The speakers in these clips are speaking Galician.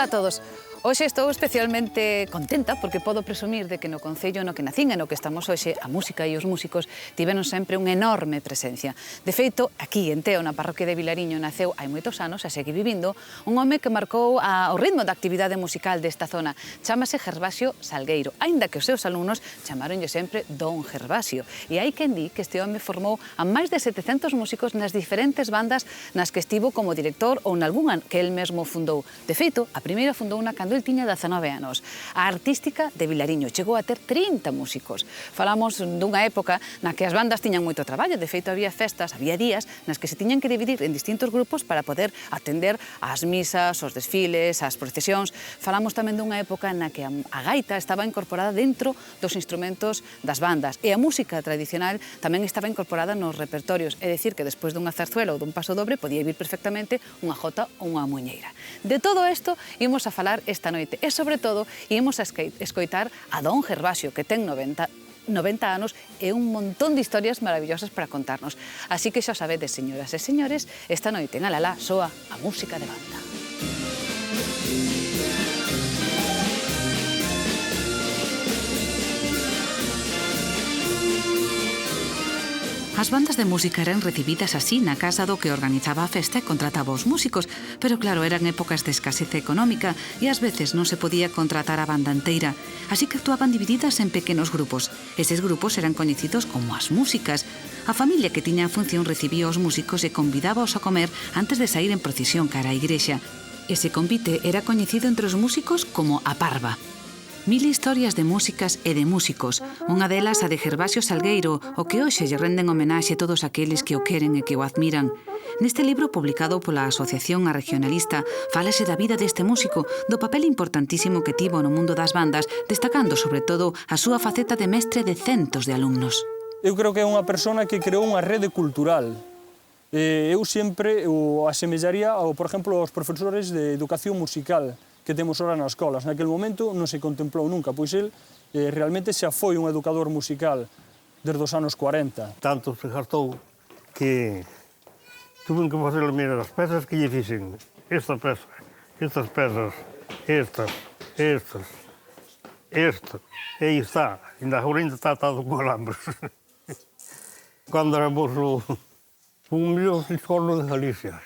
Ola a todos. Hoxe estou especialmente contenta porque podo presumir de que no concello no que nacín e no que estamos hoxe, a música e os músicos tiveron sempre unha enorme presencia. De feito, aquí en Teo, na parroquia de Vilariño, naceu hai moitos anos, e segue vivindo, un home que marcou o ritmo da actividade musical desta zona. Chámase Gervasio Salgueiro, aínda que os seus alumnos chamaronlle sempre Don Gervasio. E hai quen di que este home formou a máis de 700 músicos nas diferentes bandas nas que estivo como director ou nalgunha que el mesmo fundou. De feito, a primeira fundou unha cando el tiña 19 anos. A Artística de Vilariño chegou a ter 30 músicos. Falamos dunha época na que as bandas tiñan moito traballo. De feito, había festas, había días nas que se tiñan que dividir en distintos grupos para poder atender ás misas, os desfiles, as procesións. Falamos tamén dunha época na que a gaita estaba incorporada dentro dos instrumentos das bandas e a música tradicional tamén estaba incorporada nos repertorios. É dicir, que despois dunha zarzuela ou dun paso dobre podía vir perfectamente unha jota ou unha muñeira. De todo isto imos a falar esta noite e, sobre todo, imos a escoitar a Don Gervasio, que ten 90 anos e un montón de historias maravillosas para contarnos. Así que xa sabedes, señoras e señores, esta noite en Alalá soa a música de banda. As bandas de música eran recibidas así na casa do que organizaba a festa e contrataba os músicos, pero claro, eran épocas de escasez económica e ás veces non se podía contratar a banda inteira, así que actuaban divididas en pequenos grupos. Eses grupos eran coñecidos como as músicas. A familia que tiña a función recibía os músicos e convidábaos a comer antes de sair en procesión cara á igrexa. Ese convite era coñecido entre os músicos como a parva. Mil historias de músicas e de músicos, unha delas a de Gervasio Salgueiro, o que hoxe lle renden homenaxe a todos aqueles que o queren e que o admiran. Neste libro, publicado pola Asociación A Regionalista, fálase da vida deste músico, do papel importantísimo que tivo no mundo das bandas, destacando, sobre todo, a súa faceta de mestre de centos de alumnos. Eu creo que é unha persona que creou unha rede cultural. Eu sempre o asemellaría, por exemplo, aos profesores de educación musical que temos ora nas escolas. Naquele momento non se contemplou nunca, pois el realmente xa foi un educador musical desde os anos 40. Tanto se gastou que tuven que facer mirar as pezas que lle fixen. Esta peza, estas pezas, estas. E aí está, ainda agora está atado con alambres. Cando éramos un millón de escolas de Galicia.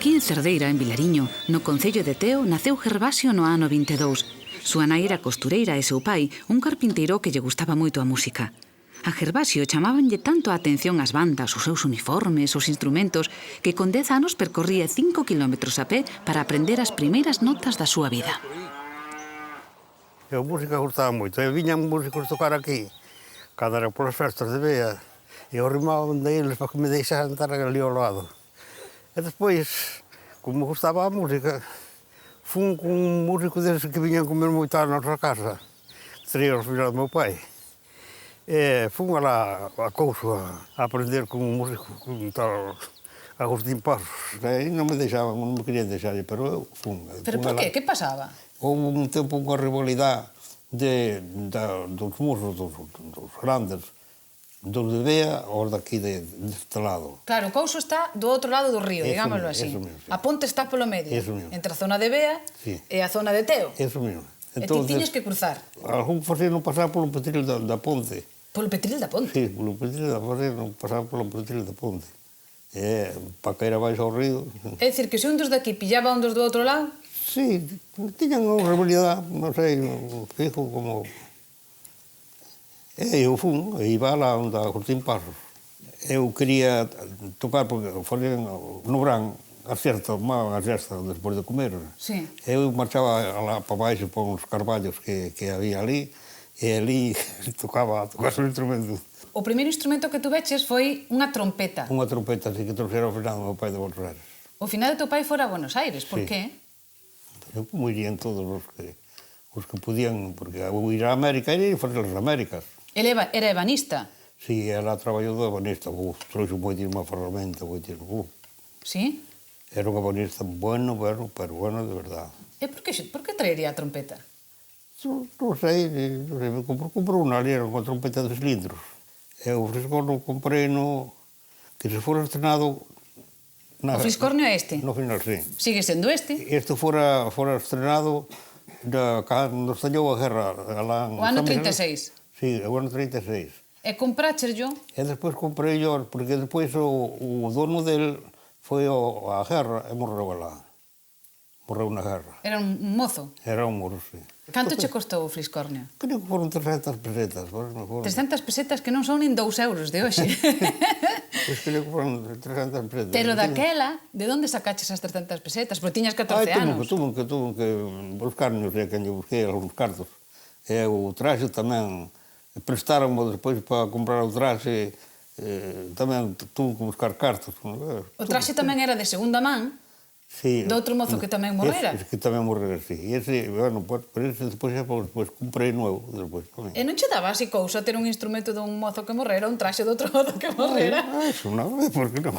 Aquí en Cerdeira, en Vilariño, no concello de Teo, naceu Gervasio no ano 22. Súa nai era costureira e seu pai un carpinteiro que lle gustaba moito a música. A Gervasio chamábanlle tanto a atención as bandas, os seus uniformes, os instrumentos, que con 10 anos percorría 5 kilómetros a pé para aprender as primeiras notas da súa vida. A música gustaba moito. E viñan músicos tocar aquí, cando era polas festas de Bea, e eu rimaban deles para que me deixaran estar ali ao lado. E despois, como gustaba a música, fun con un músico deses que viñan comer moito á nosa casa, que sería os filhos do meu pai. E fun alá a Couso a aprender con un músico, con un tal Agustín Pasos. E non me deixaban, non me querían deixar, pero eu fun. Pero por qué? Que pasaba? Houve un tempo unha rivalidade dos musos, dos grandes, dos de Bea aos daqui deste lado. Claro, o Couso está do outro lado do río, digámoslo así. A ponte está polo medio, entre a zona de Bea e a zona de Teo. Eso mesmo. E ti tiñes que cruzar. Algún facían pasar polo petril da ponte. Polo petril da ponte? Sí, polo petril da ponte, pasar polo petril da ponte. E para caer abaixo ao río. É dicir, que se un dos daqui pillaba un dos do outro lado? Sí, tiñan unha rivalidade, non sei, fijo como... E eu fun, e iba lá onde Agustín Pasos. Eu quería tocar, porque facían no verán, a sexta, despois de comer. Sí. Eu marchaba lá para baixo, para uns carballos que había ali, e ali tocaba o instrumento. O primeiro instrumento que tuveches foi unha trompeta. Unha trompeta, así que trouxera ao final do meu pai de Buenos Aires. O final do teu pai fora a Buenos Aires, por qué? Como irían todos os que podían, porque ao ir a América, irían fazer as Américas. Ele era ebanista? Sí, ela traballou de ebanista, trouxe moitísima ferramenta, moitísimo. Sí? Era un ebanista bueno, pero bueno de verdade. E por que traería a trompeta? Non sei, comprou unha ali, era unha trompeta de cilindros. E o fliscorno comprei no... que se fora estrenado... O fliscornio é este? No final, sí. Sigue sendo este? Este fora estrenado cando estallou a guerra. O ano 36? Sí, o ano 36. E compraches yo? E despois comprei yo, porque despois o dono del foi á guerra e morreu lá. Morreu na guerra. Era un mozo? Era un mozo, sí. Canto che costou o fliscornio? Creo que foron 300 pesetas. 300 pesetas que non son nin 2 euros de hoxe. Pois creo que foron 300 pesetas. Pero daquela, de onde sacaches as 300 pesetas? Porque tiñas 14 anos. Tuve que buscar, non sei quen eu busquei algúns cartos. E o traxe tamén, prestaron-me despois para comprar o traxe, tamén tuve que buscar cartos. O traxe tamén era de segunda man? Sí. Do outro mozo que tamén morrera? Ese que tamén morrera, sí. E ese, bueno, por ese despois comprei nuevo, despois tamén. E non che daba así cousa ter un instrumento dun mozo que morrera, un traxe do outro mozo que morrera? Eso non, por que non?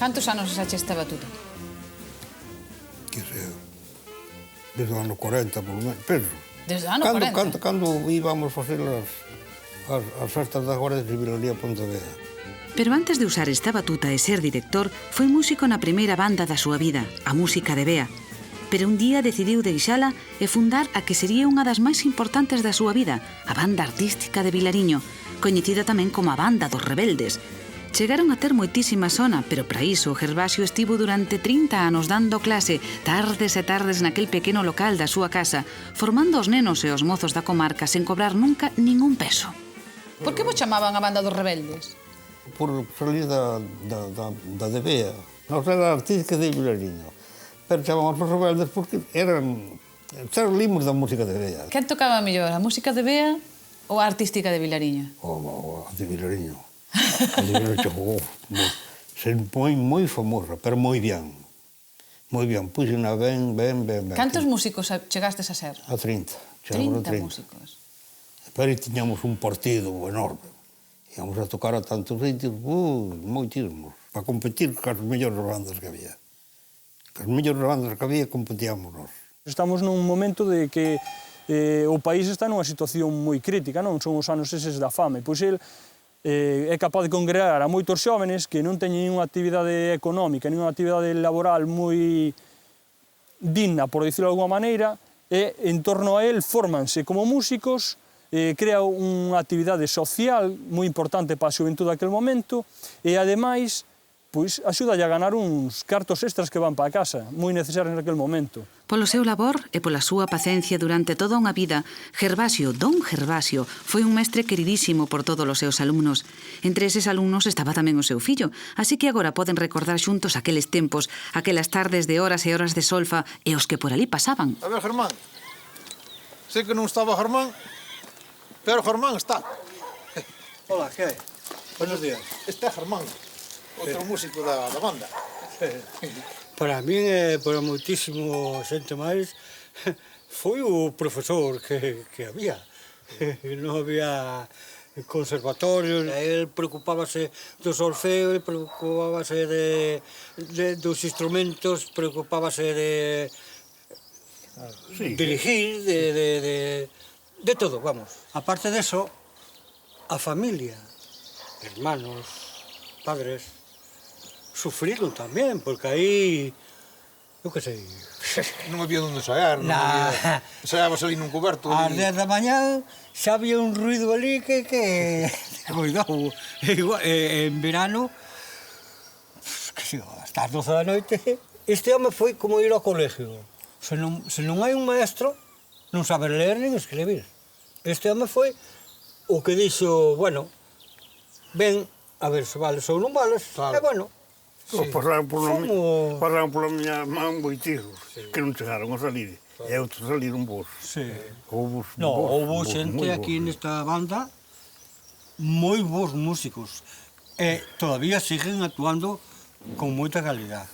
Cantos anos usache esta batuta? Que sea, desde o ano 40, por lo menos, penso. Desde o ano 40? Cando íbamos facer as festas da Guardia Civil ali a Pontevedra. Pero antes de usar esta batuta e ser director, foi músico na primeira banda da súa vida, a Música de Bea. Pero un día decidiu deixala e fundar a que sería unha das máis importantes da súa vida, a Banda Artística de Vilariño, coñecida tamén como a Banda dos Rebeldes. Chegaron a ter moitísima sona, pero para iso Gervasio estivo durante 30 anos dando clase, tardes e tardes naquel pequeno local da súa casa, formando os nenos e os mozos da comarca sen cobrar nunca ningún peso. Por que vos chamaban a Banda dos Rebeldes? Por salir da de Bea. Nós era artística de Vilariño. Pero chamamos os rebeldes porque eran limos da música de Bea. Quen tocaba mellor, a música de Bea ou a artística de Vilariño? O de Vilariño. A de Vilariño chegou. Se põe moi famosa, pero moi bien. Moi bien, puxena ben. Cantos músicos chegastes a ser? A 30. 30 músicos. Pero tiñamos un partido enorme. Íamos a tocar a tantos sitios, moitísimos, para competir cas mellores bandas que había. Cas mellores bandas que había competíamos nós. Estamos nun momento de que o país está nunha situación moi crítica, non? Son os anos eses da fame. Pois el é capaz de congregar a moitos xóvenes que non teñen unha actividade económica, nin unha actividade laboral moi digna, por dicirlo de alguma maneira, e en torno a él fórmanse como músicos, crea unha actividade social moi importante para a xuventude daquele momento e, ademais, pois, axuda a ganar uns cartos extras que van para a casa, moi necesarios naquele momento. Polo seu labor e pola súa pacencia durante toda unha vida, Don Gervasio, foi un mestre queridísimo por todos os seus alumnos. Entre eses alumnos estaba tamén o seu fillo, así que agora poden recordar xuntos aqueles tempos, aquelas tardes de horas e horas de solfa e os que por ali pasaban. A ver, Germán, sei que non estaba Germán, pero Germán está. Hola, que hai? Buenos días. Este é Germán, outro músico da banda. Para min e para moitísimo xente máis, foi o profesor que había. Non había conservatorios, el preocupábase do solfeo, el preocupábase dos instrumentos, preocupábase de dirigir, de todo, vamos. Aparte de eso, a familia, hermanos, padres, sufriron tamén, porque aí, eu que sei... Non había onde ensaiar, non había... Ensaiabas ali nun cuberto. Ás 10 da mañá xa había un ruido ali que... Cuidado, en verano, que sei, hasta as 12 da noite, este home foi como ir ao colegio. Se non hai un maestro, non sabe ler nin escribir. Este home foi o que dixo, bueno, ven a ver se vales ou non vales, e bueno. Pasaron pola miña man moitísimos, que non chegaron a salir. E outros saliron vos. Houve xente aquí nesta banda, moi bons músicos, e todavía siguen actuando con moita calidad.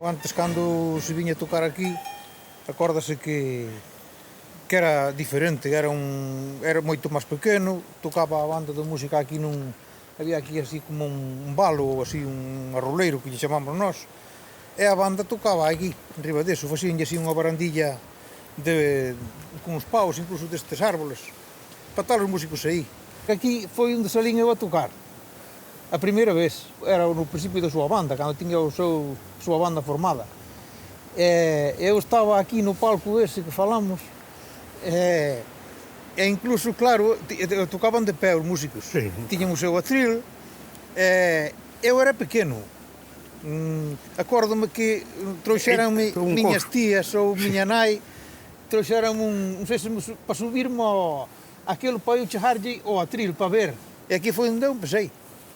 Antes, cando se viña a tocar aquí, acórdase que era diferente, era moito máis pequeno, tocaba a banda de música aquí había aquí así como un balo, ou así un arroleiro que lle chamamos nós, e a banda tocaba aquí, enriba deso, facíanlle así unha barandilla con uns paus, incluso destes árboles, para estar os músicos aí. Aquí foi onde salín eu a tocar, a primeira vez, era no principio da súa banda, cando tiña a súa banda formada. Eu estaba aquí no palco ese que falamos, e incluso, claro, tocaban de pé os músicos, tiñan o seu atril, eu era pequeno, acórdome que trouxeranme miñas tías ou miña nai, trouxeranme para subirme aquilo para eu chegarlle ao atril, para ver. E aquí foi onde eu empecei,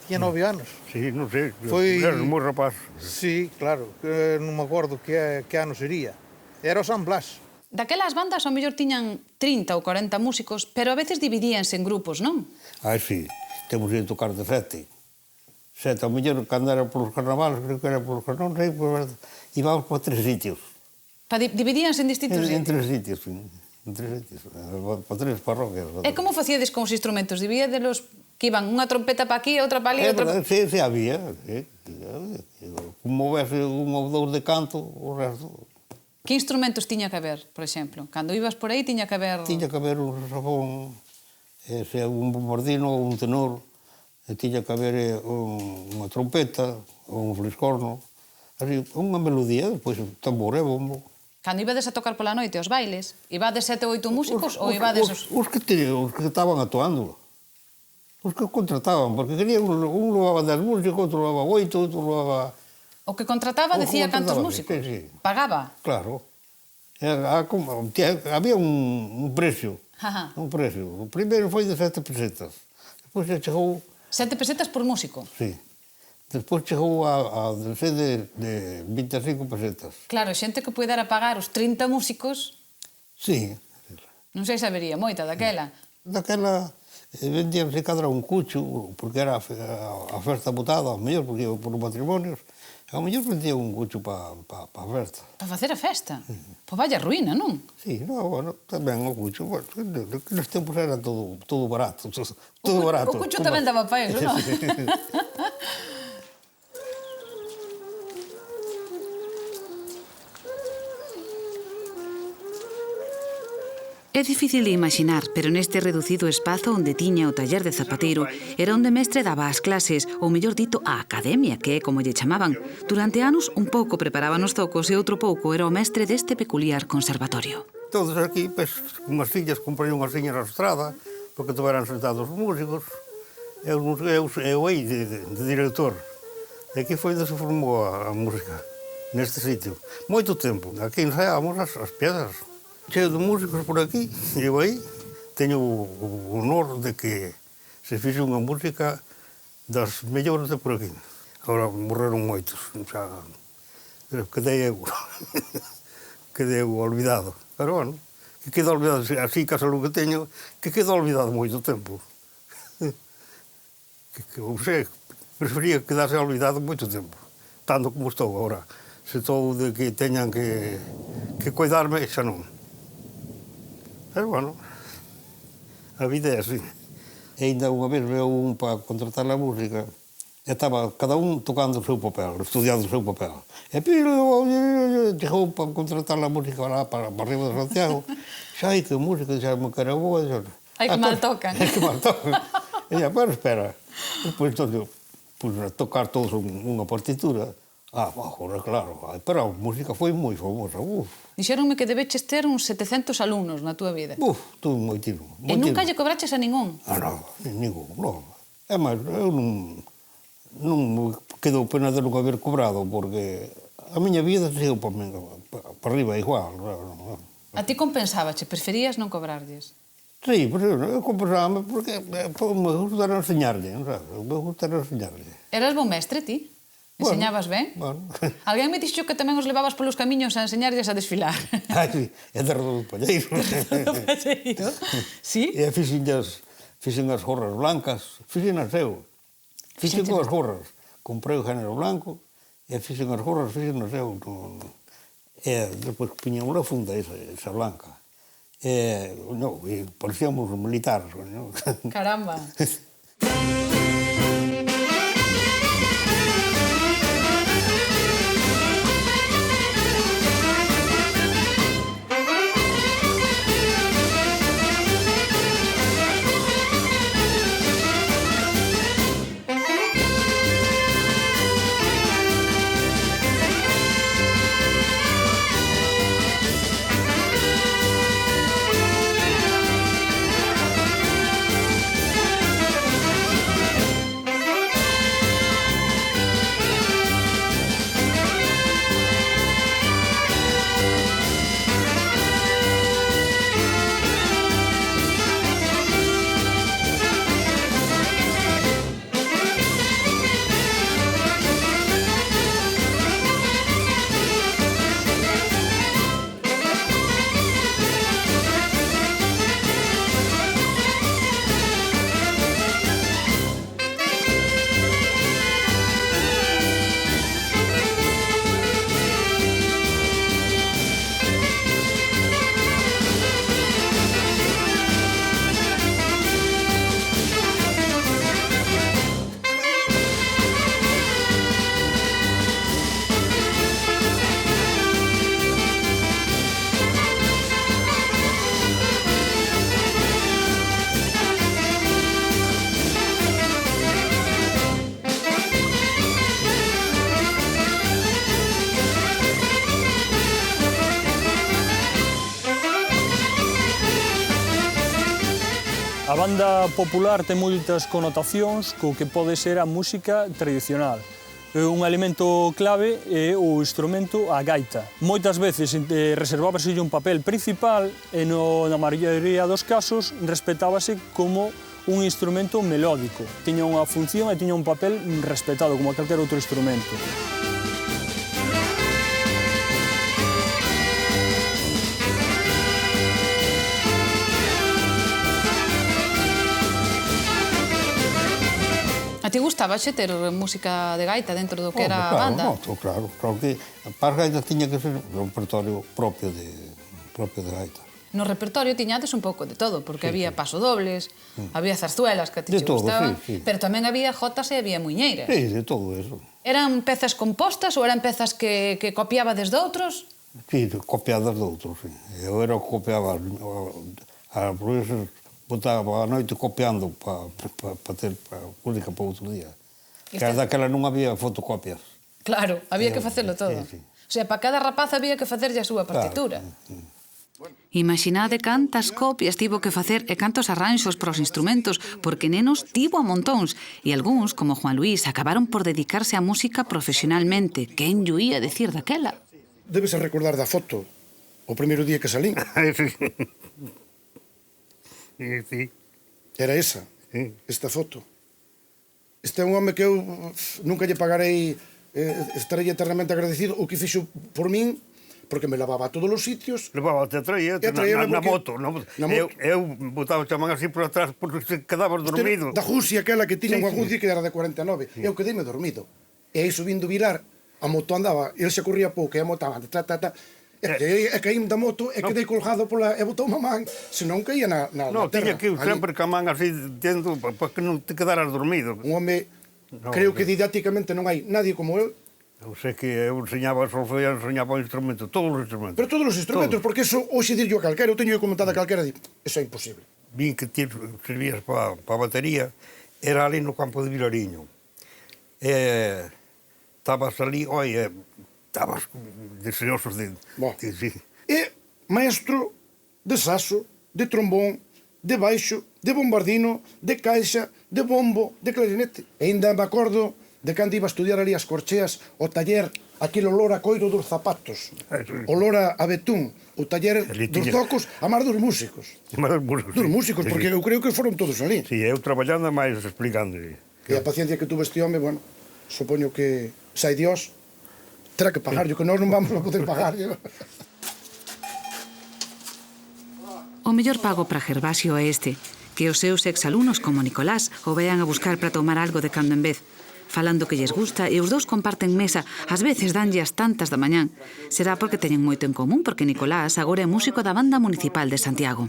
tiña 9 anos. Sí, non sei, era moi rapaz. Sí, claro, non me acordo que ano sería. Era o San Blas. Daquelas bandas, ao mellor, tiñan 30 ou 40 músicos, pero a veces dividíanse en grupos, non? Sí, temos ido tocar de 7. 7, ao mellor, cando era polos carnavales, creo que era polos carnavales, non sei, íbamos por 3 sitios. Dividíanse en distintos En sitios? 3 sitios, sí. En 3 sitios, por 3 parroquias. E como facíades con os instrumentos? Dividíadelos que iban unha trompeta para aquí, outra para ali, outra para... Sí, había. Como houvese un ou dous de canto, o resto... Que instrumentos tiña que haber, por exemplo? Cando ibas por aí tiña que haber... Tiña que haber un saxofón, un bombardino ou un tenor, tiña que haber unha trompeta ou un fliscorno, así, unha melodía, depois tambor e bombo. Cando ibades a tocar pola noite, os bailes, ibades 7 ou 8 músicos ou ibades os... Os que estaban actuando, os que contrataban, porque querían, un levaba 10 músicos, outro levaba 8, outro levaba... O que contrataba decía cantos músicos? Sí. Pagaba? Claro. Había un precio. Un precio. O primeiro foi de 7 pesetas. Depois chegou... 7 pesetas por músico? Sí. Despois chegou a ser de 25 pesetas. Claro, xente que puidera pagar os 30 músicos... Sí. Non sei se habería moita daquela. Daquela vendíanse cadra un cucho, porque era a festa botada, ao mellor, porque iba por os matrimonios. Ao mellor vendía un cucho para a festa. Para facer a festa? Pois vaya ruína, non? Sí, bueno, tamén o cucho. Bueno, nos tempos era todo barato. Todo barato. O cucho tamén daba para eso, non? É difícil de imaginar, pero neste reducido espazo onde tiña o taller de zapateiro era onde mestre daba as clases, ou mellor dito, a academia, que é como lle chamaban. Durante anos, un pouco preparaban os zocos e outro pouco era o mestre deste peculiar conservatorio. Todos aquí, pues, unhas sillas, comprei unhas sillas na estrada, porque tuveran sentados os músicos. Eu aí de director. E aquí foi onde se formou a música, neste sitio. Moito tempo. Aquí ensaiábamos as piezas. Cheo de músicos por aquí, eu aí teño o honor de que se fixe unha música das mellores de por aquí. Agora morreron moitos, xa quedei eu, quedei eu olvidado. Pero bueno, que queda olvidado, así que a salud que teño, que queda olvidado moito tempo. Non sei, prefería quedarse olvidado moito tempo, tanto como estou agora. Se estou de que teñan que cuidarme, xa non. Pero bueno, a vida é así. E ainda unha vez veo un para contratar a música, e estaba cada un tocando o seu papel, estudiando o seu papel. E chegou para contratar a música lá para arriba de Santiago. Xa hai que música, xa me cara boa. Ai, que mal tocan. Ai, que mal tocan. E xa, pero espera. Depois, pues, tocar todos unha partitura. Agora, claro, pero a música foi moi famosa. Dixéronme que debeches ter uns 700 alumnos na túa vida. Tuve moitísimo. E nunca lle cobraches a ningún? Non, ningún, non. É máis, eu non me quedo pena de non haber cobrado, porque a miña vida seguiu para arriba igual. A ti compensábache, preferías non cobrarlles? Sí, pero eu compensaba porque me gusta enseñarlle, non sabes? Me gusta enseñarlle. Eras bon mestre, ti? Enseñabas ben? Bueno. Alguén me dixo que tamén os levabas polos camiños a enseñarlles a desfilar. Sí, é de Rodo do Palleiro. Do Palleiro? Sí? E fixen as gorras blancas, fixen as eu. Fixen as gorras. Comprei o género blanco E fixen as gorras, fixen no seu. E despois puñan unha funda esa blanca. E parecíamos militares. Caramba. A banda popular ten moitas connotacións co que pode ser a música tradicional. Un elemento clave é o instrumento a gaita. Moitas veces reservábase un papel principal e na maioría dos casos respetábase como un instrumento melódico. Tiña unha función e tiña un papel respetado como calquer outro instrumento. A ti gustabaxe ter música de gaita dentro do que era a banda? Claro que para as gaitas tiña que ser un repertorio propio de gaita. No repertorio tiñades un pouco de todo, porque había pasodobles, había zarzuelas que a ti che gustaban, pero tamén había jotas e había muiñeiras. Sí, de todo eso. Eran pezas compostas ou eran pezas que copiabades de outros? Sí, copiadas de outros, sí. Eu era o que copiaba a profesor. Botaba a noite copiando para ter música para outro día. Que daquela non había fotocopias. Claro, había que facelo todo. Sí. O sea, para cada rapaz había que facerlle a súa partitura. Imaginade cantas copias tivo que facer e cantos arranxos para os instrumentos, porque nenos tivo a montóns, e algúns, como Juan Luis, acabaron por dedicarse á música profesionalmente. Quen llo ia decir daquela? Debes recordar da foto, o primeiro día que salín. Sí. Era esa, esta foto. Este é un home que eu nunca lle pagarei, estarei eternamente agradecido o que fixo por min, porque me lavaba a todos os sitios. Levaba te traía na moto. Eu botaba o chamán así por atrás porque se quedaba dormido. Da Jusia, aquela que tiña unha Jusia que era de 49. Eu quedeime dormido. E aí subindo Vilar, a moto andaba, ele se corría pouco, e a moto andaba, E caín da moto e quedei colgado e botou unha man, senón caía na terra. Non, tiña que ir sempre ca man así dentro para que non te quedaras dormido. Un home, creo que didácticamente non hai nadie como eu. Eu sei que eu enseñaba solfeo, enseñaba o instrumento, todos os instrumentos. Pero todos os instrumentos, porque eso, hoxe dirlo a calquera, eu teño comentado a calquera, eso é imposible. Vin que ti servías para a batería, era ali no campo de Vilariño. Estabas ali, estabas deseosos de... E maestro de saxo, de trombón, de baixo, de bombardino, de caixa, de bombo, de clarinete. E ainda me acordo de cando iba a estudiar ali as Corcheas, o taller, aquele olor a coiro dos zapatos, olor a betún, o taller dos tocos, a mar dos músicos. Dos músicos, porque eu creo que foron todos ali. Si, eu traballando máis explicando. E a paciencia que tuvo este home, bueno, supoño que sai Dios, terá que pagar, que nós non vamos a poder pagar. O mellor pago para Gervasio é este, que os seus exalumnos como Nicolás o vean a buscar para tomar algo de cando en vez. falando que lles gusta, e os dous comparten mesa, ás veces danlle as tantas da mañán. Será porque teñen moito en común, porque Nicolás agora é músico da Banda Municipal de Santiago.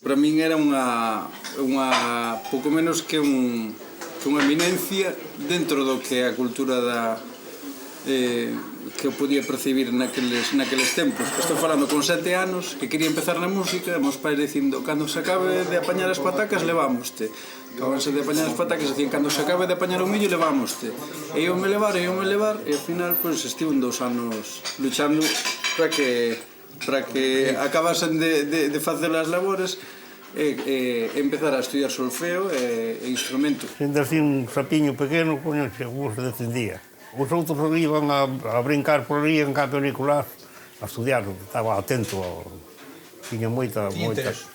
Para min era unha pouco menos que unha eminencia dentro do que é a cultura que eu podía percibir naqueles tempos. Estou falando con 7 anos que quería empezar na música, e meus pais dicindo cando se acabe de apañar as patacas levámoste. Acabanse de apañar as patacas, dicían cando se acabe de apañar o millo levámoste. E iome levar, e ao final estive 2 anos luchando para que acabasen de facer as labores e empezar a estudiar solfeo e instrumento. Sendo así un sapiño pequeno, coño, se vos defendía. Os outros iban a brincar por ali en cambio Nicolás a estudiar, estaba atento, tiña moito interés.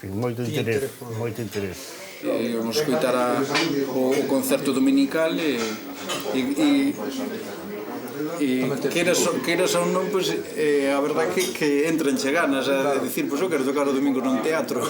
Íbamos a escoitar o concerto dominical e queiras ou non, a verdad que entranche ganas a dicir, eu quero tocar o domingo nun teatro.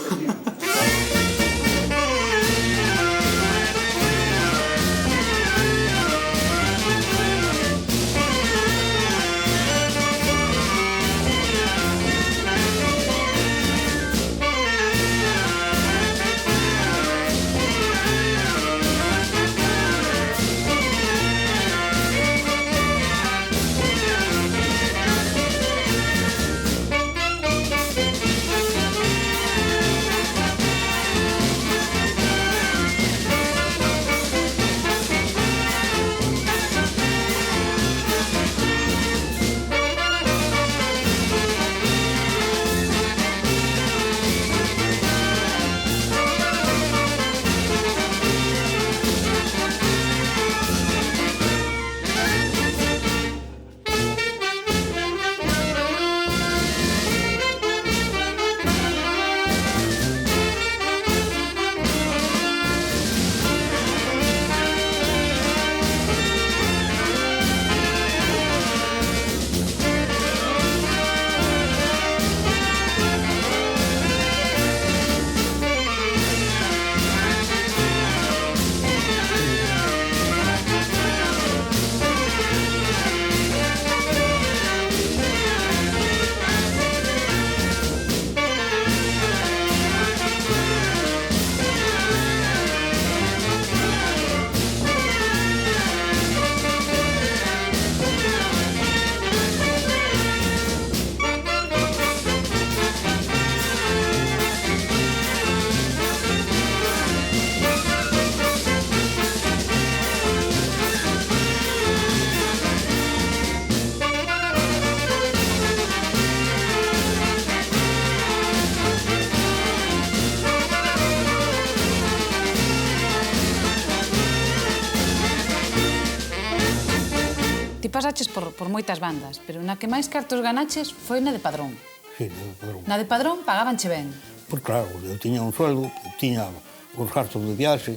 pasaches por moitas bandas, pero na que máis cartos ganaches foi na de Padrón. Sí, na de Padrón. Na de Padrón pagabanche ben. Pois claro, eu tiña un sueldo, tiña os gastos de viaxe,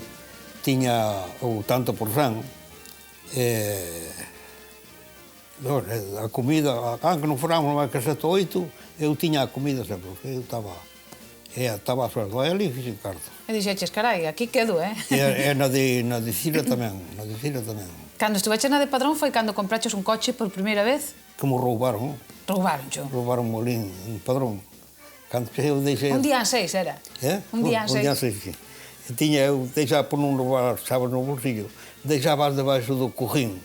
tiña o tanto por cen, a comida, aunque non foramos máis que 7 ou 8, eu tiña a comida sempre, eu estaba a sueldo, e ali fixe carto. E dixeches, carai, aquí quedo, E na de Cira tamén, Cando estuveches na de Padrón foi cando compraches un coche por primeira vez? Como roubaron, Roubaroncho. Roubaron un molín en Padrón. Cando eu deixei... Un día en 6 era? Un día en 6. Un día en 6, sí. E tiña eu, deixaba por non roubar sabas no bolsillo, deixaba debaixo do cojín.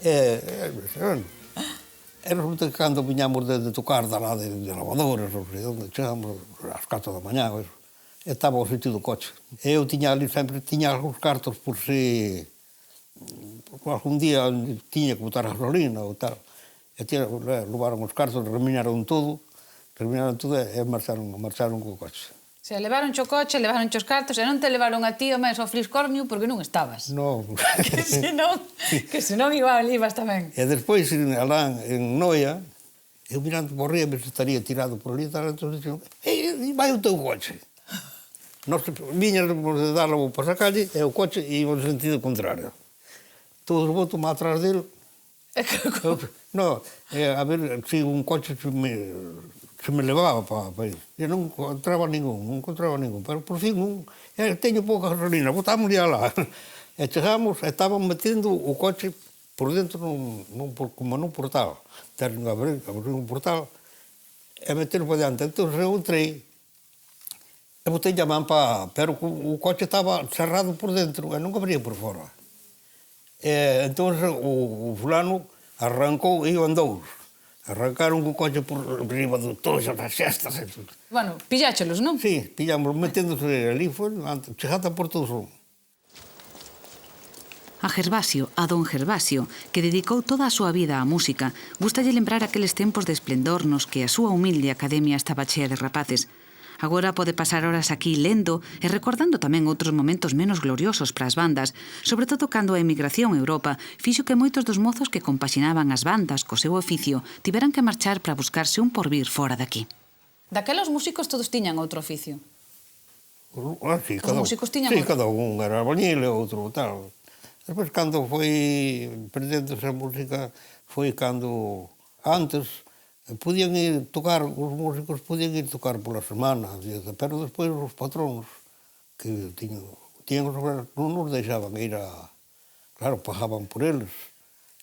E resulta que cando viñamos de tocar da lá de lavadoras, onde chegamos ás 4 da mañá, estaba ao sitio do coche. E eu tiña ali sempre, tiña algúns cartos por se algún día tiña que botar a gasolina ou tal. E roubaron os cartos, reminaron todo e marcharon co coche. Se levaron o coche, levaron os cartos e non te levaron a ti o mes ao Fliscornio porque non estabas. Non. Que senón igual ibas tamén. E despois, alá en Noia, eu mirando por ría, me estaría tirado por ali, entón dixen, vai o teu coche. Nós viñamos de darlo por esa calle e o coche iba no sentido contrario. Todos votos má atrás dele. No, a ver se un coche se me levaba para ir. Eu non encontraba ningún, pero por fin teño pouca gasolina, botámosle alá. E chegamos, e estaban metendo o coche por dentro como nun portal. Terno a abrir un portal e meter por diante. Entón eu entrei e botei a man pero o coche estaba cerrado por dentro e non abría por fora. E entón o fulano arrancou e iban dous. Arrancaron o coche por riba do toxo, das xestas. Bueno, pilláchelos, non? Sí, pillamos meténdose ali, chegada por todo o son. A Gervasio, a don Gervasio, que dedicou toda a súa vida á música, gustalle lembrar aqueles tempos de esplendor nos que a súa humilde academia estaba chea de rapaces. Agora pode pasar horas aquí lendo e recordando tamén outros momentos menos gloriosos para as bandas, sobre todo cando a emigración a Europa fixo que moitos dos mozos que compaxinaban as bandas co seu oficio tiveran que marchar para buscarse un porvir fora daqui. Daquela os músicos todos tiñan outro oficio. Sí, Os músicos tiñan outro. cada un era albañil e outro tal. Despois, cando foi perdéndose a música, foi cando antes podían ir tocar, os músicos podían ir tocar pola semana, pero despois os patronos que tiñan non nos deixaban ir a... Claro, pagaban por eles.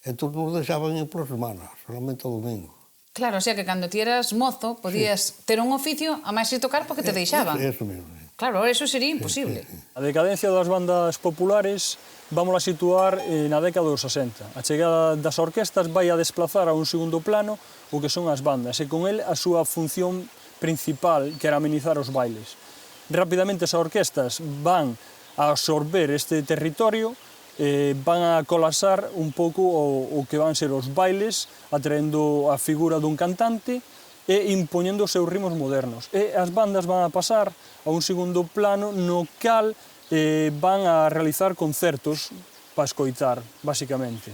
Entón nos deixaban ir pola semana, solamente o domingo. Claro, o sea que cando ti eras mozo podías ter un oficio a máis ir tocar porque te deixaban. Eso mesmo. Claro, eso sería imposible. A decadencia das bandas populares vamos a situar na década dos 60. A chegada das orquestas vai a desplazar a un segundo plano o que son as bandas e con el a súa función principal, que era amenizar os bailes. Rapidamente as orquestas van a absorber este territorio, van a colapsar un pouco o que van ser os bailes, atraendo a figura dun cantante e impoñendo os seus ritmos modernos. E as bandas van a pasar a un segundo plano no cal van a realizar concertos para escoitar, basicamente.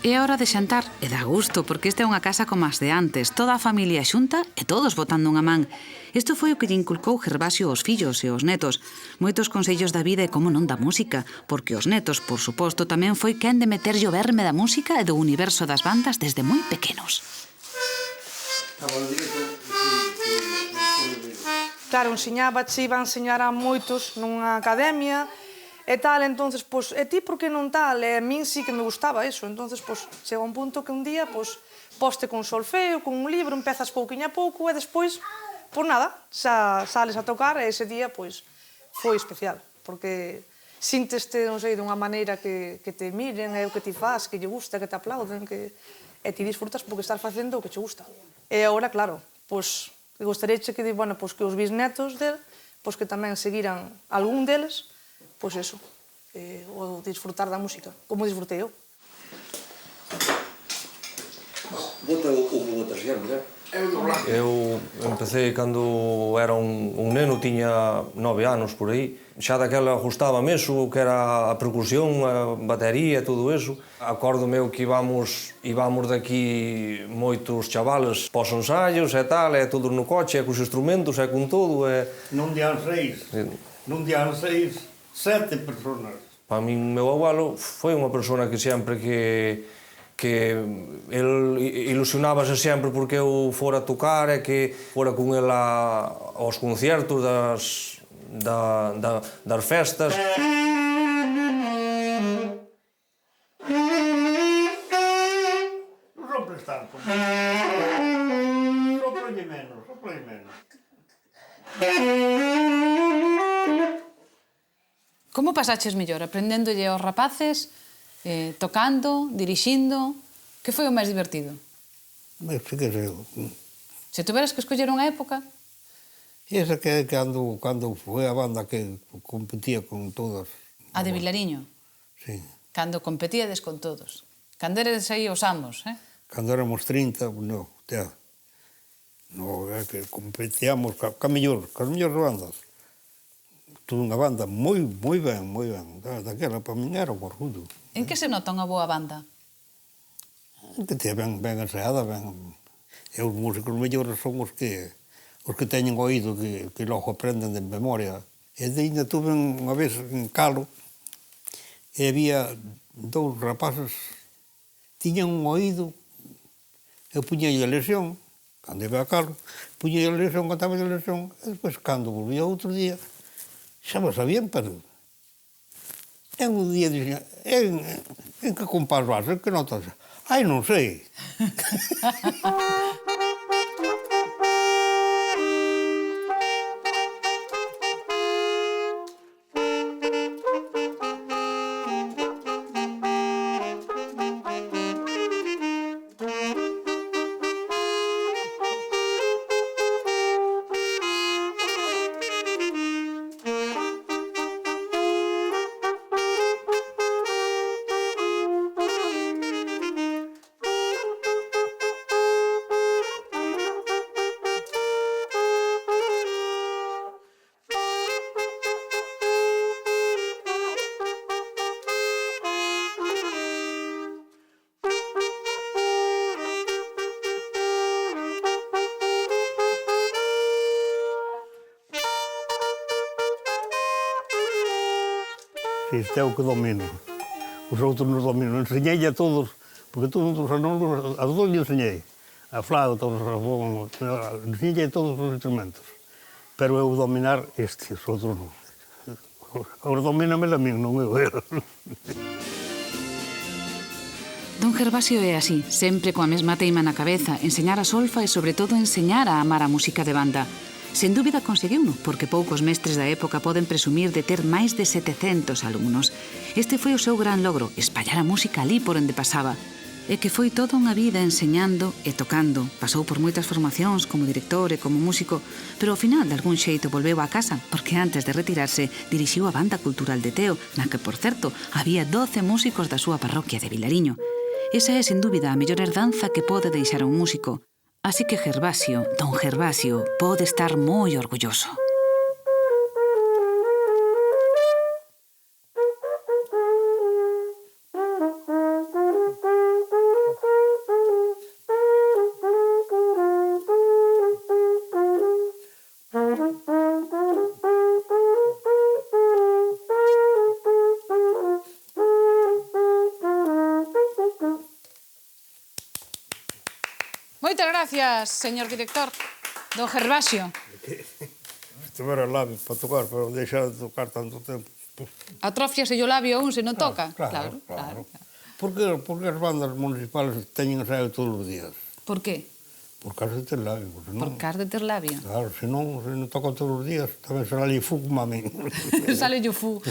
É hora de xantar e dá gusto porque esta é unha casa como as de antes, toda a familia xunta e todos botando unha man. Isto foi o que lle inculcou Gervasio aos fillos e aos netos. Moitos consellos da vida e como non da música, porque os netos, por suposto, tamén foi quen de meterlle o verme da música e do universo das bandas desde moi pequenos. Claro, ensiñábache, iba a enseñar a moitos nunha academia, e tal, entonces, pois, e ti por que non tal? E a min sí que me gustaba eso, entonces, pois, chega un punto que un día, pois, poste con solfeo, con un libro, empezas pouquiño a pouco, e despois, pois nada, xa sales a tocar, e ese día, pois, foi especial, porque sínteste, non sei, dunha maneira que te miren, é o que ti faz, que lle gusta, que te aplauden, que... e ti disfrutas porque estás facendo o que che gusta. E agora, claro, pois, gostaría que os bisnetos del, pois que tamén seguiran algún deles, pois eso, o disfrutar da música, como disfrutei eu. Bota o que botas, Guillermo, Eu empecé cando era un neno, tiña 9 anos por aí. Xa daquela gustaba-me eso, que era a percusión, a batería e todo eso. Acordo meu que íbamos daqui moitos chavales pos ensaios e tal, e todos no coche, e cos instrumentos, e con todo. Non dian 6, 7 personas. Para min, meu abuelo foi unha persona que sempre que el ilusionábase sempre porque eu fora a tocar e que fora con el aos concertos das festas. Non soples tanto. Soplalle menos. Como pasaches mellor? Aprendéndolle aos rapaces, tocando, dirixindo? Que foi o máis divertido? Mas fíjese, Se tuveras que escoller unha época? esa que cando foi a banda que competía con todas. A de Vilariño? Sí. Cando competíades con todos. Cando eres aí os amos, Cando éramos 30, no, é que competíamos cas mellores bandas. Tuve unha banda moi ben. Daquela, para min era un orgullo. En que se nota unha boa banda? Que te ben ensaiada, E os músicos mellores son os que teñen oído, que logo aprenden de memoria. E ainda tuve unha vez en Calo, e había 2 rapaces, tiñan un oído, eu puñei a lesión, cando iba a Calo, puñei a lesión, cantaba a lesión, e despois, cando volvía outro día, xa me sabían, pero en un día dixen, en que compás vas, en que notas? Ai, non sei. Isto é o que domino. Os outros non dominan. Enseñei a todos, porque todos os alunos, a todos lhe enseñei. A flauta, enseñei a todos os instrumentos. Pero eu dominar este, os outros non. Agora domíname a min, non eu. Don Gervasio é así, sempre coa mesma teima na cabeza, enseñar a solfa e, sobre todo, enseñar a amar a música de banda. Sen dúbida conseguiuno, porque poucos mestres da época poden presumir de ter máis de 700 alumnos. Este foi o seu gran logro, espallar a música ali por onde pasaba. E que foi toda unha vida enseñando e tocando. Pasou por moitas formacións como director e como músico, pero ao final de algún xeito volveu a casa, porque antes de retirarse dirixiu a Banda Cultural de Teo, na que, por certo, había 12 músicos da súa parroquia de Vilariño. Esa é, sen dúbida, a mellor herdanza que pode deixar un músico. Así que Gervasio, don Gervasio, pode estar moi orgulloso. Moitas gracias, señor director. Don Gervasio. Isto era labio para tocar, pero deixar de tocar tanto tempo. Atrofiase o labio un se non toca. Claro. Porque as bandas municipales teñen ensaio todos os días? Por qué? Por causa de ter labio. Por causa de ter labio. Claro, se non tocan todos os días, tamén será ali fu como a min. Sale yo fu.